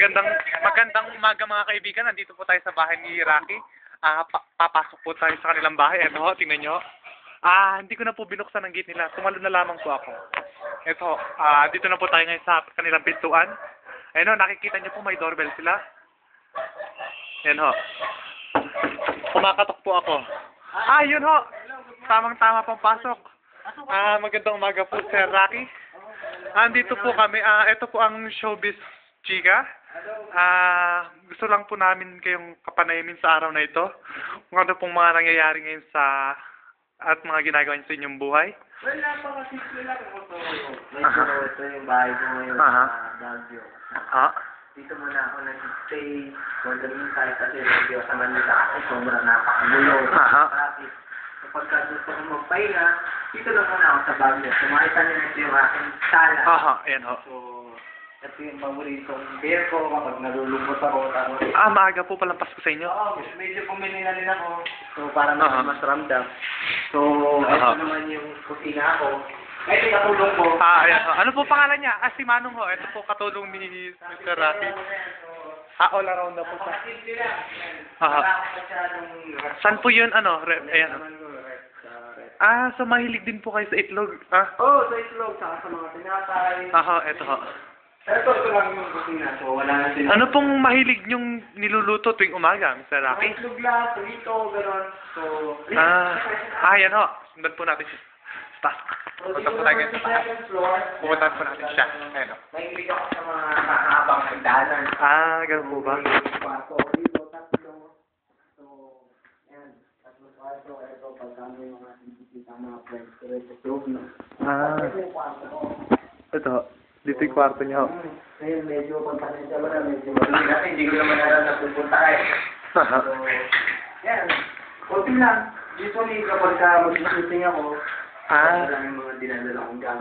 Magandang umaga mga kaibigan. Nandito po tayo sa bahay ni Rocky. Papasok po tayo sa kanilang bahay. Ito ho, tingnan nyo. Hindi ko na po binuksan ang gate nila. Tumalo na lamang po ako. Ito, dito na po tayo ngayon sa kanilang pintuan. Ayun ho, nakikita nyo po may doorbell sila. Ayan ho. Kumakatok po ako. Yun ho. Tamang-tama pang pasok. Magandang umaga po, Sir Rocky. Andito po kami. Ito po ang Showbiz Chika. Gusto lang po namin kayong kapanayamin sa araw na ito. Kung ano pong mga nangyayari ngayon at mga ginagawa niyo sa inyong buhay. Well, napakasimple lang ito. Ito yung bahay ko ngayon sa Baguio. Dito muna ako nag-stay for the meantime kasi medyo sa Manila kasi sobrang napakagulo. Traffic. Kapag gusto ko magpahinga, dito lang muna ako sa Baguio. So makita niyo na ito yung aking sala. Ayan ho. So, ito yung paboritong beer ko kapag nalulungkot ako. Maaga po palang Pasko sa inyo? Oo, medyo pumili na rin ako. So, para mas ramdam. So, ito naman yung kusina ko. Ito yung katulong ko. Ayan ho. Ano po pangalan niya? Si Manong ho. Ito po katulong ni Mr. Rocky. All around na po siya. Saan po yun? Ayan ho. So mahilig din po kayo sa itlog? Oo, sa itlog. Saka sa mga tinatay. Ito ho. Ito lang yung kusina. So, wala na sila. Ano pong mahilig niyong niluluto tuwing umaga, Mr. Rocky? Itlog lang, prito, gano'n. So, yan ho. Sundan po natin siya. Pasok. Punta po tayo ngayon sa taas. Pumunta po natin siya. Ayan ho. Mahilig ako sa mga nakahabang nagdanan. Ganun po ba? Kwarto, dito, tatlo. So, yan. Tatlo kwarto. Ito, pagkano yung mga titikita mga friends ko rin sa club, no? Ito yung kwarto ko. Ito. Dito yung kwarto niyo. Ngayon, medyo pagpasensya mo na, medyo matuloy natin. Hindi ko naman alam na pupunta kayo. So, yan. Kunti lang. Usually, kapag mag-shooting ako, wala lang yung mga dinadala kong gamit.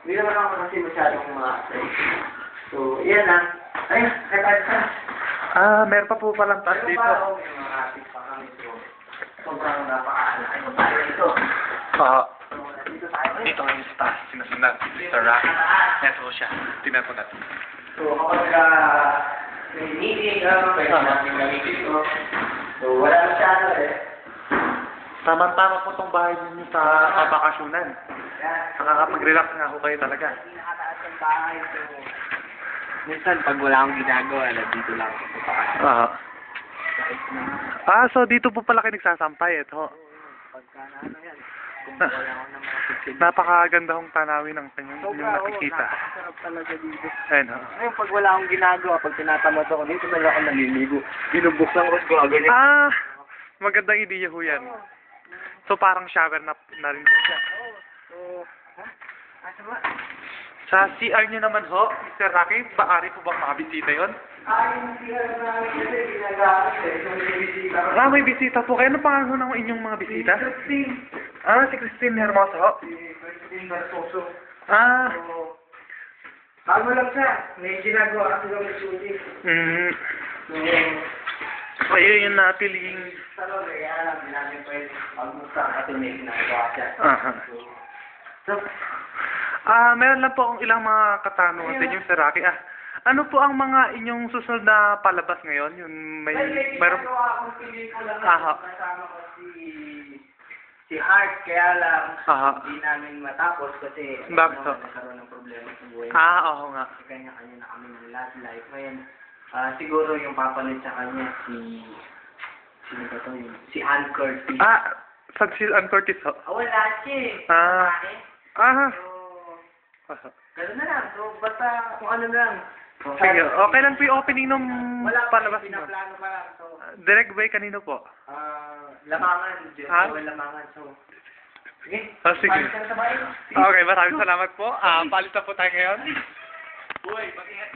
Hindi naman ako kasi masyadong ma-apply. So, yan lang. Ayun, katad ka. Meron pa po palang taas dito. Meron pa yung mga atik pa kami. So, sobrang napaka-alakay mo tayo dito. Dito ngayon sa taas, sinusundan si Mr. Rocky. Ito po siya. Tingnan po natin. So, kapag may meeting, pwede natin gamitin ito. So, wala masyado eh. Tama-tama po itong bahay ninyo sa bakasyonan. Nakakapag-relax nga ho kayo talaga. Nakataas ang bahay. So, minsan, pag wala akong ginagawa, dito lang ako sa bakasyon. So dito po pala kayo nagsasampay. Ito. Pagka na yan. Kung wala ako ng mga picture. Napakaganda hong tanawin ng kanyang nakikita. Napakasarap talaga dito. Ayun ho. Ngayon, pag wala akong ginagawa, pag tinatamad ako, dito na lang ako naliligo. Binubuksan ko, ko ganyan. Magandang ideya ho yan. So parang shower na rin po siya. Sa CR niyo naman ho, Mr. Rocky, paari po bang makabisita yun? Yung CR namin kasi ginagamit eh. So may bisita. May bisita po kayo. Ano pangalan ho ng inyong mga bisita? Si Christine Hermoso ho. Si Christine Hermoso. Bago lang siya. May ginagawa kasi lang may shooting. So, ayun yung napiling... Kaya lang, hindi namin pwede mag-musta kasi may ginagawa siya. Meron lang po akong ilang mga katanungan sa inyo, Sir Rocky. Ano po ang mga inyong susunod na palabas ngayon? Yung ginagawa akong pelikula na kasama ko si Hart, kaya lang hindi namin matapos kasi nagkaroon ng problema sa buhay. Oo nga. Kanya-kanya na kami ng love life. Ngayon, siguro yung papalit sa kanya sino ba to yun? Si Ann Curtis. Si Ann Curtis ho? Wala siya Gano'n na lang. So, basta kung ano na lang. Sige. Okay lang po yung opening ng palabas nyo. Pinaplano pa lang. So, direct by kanino po? Lamangan. Lamangan. So, sige. Sige. Okay, maraming salamat po. Palit na po tayo ngayon. Uy, mag-ingat.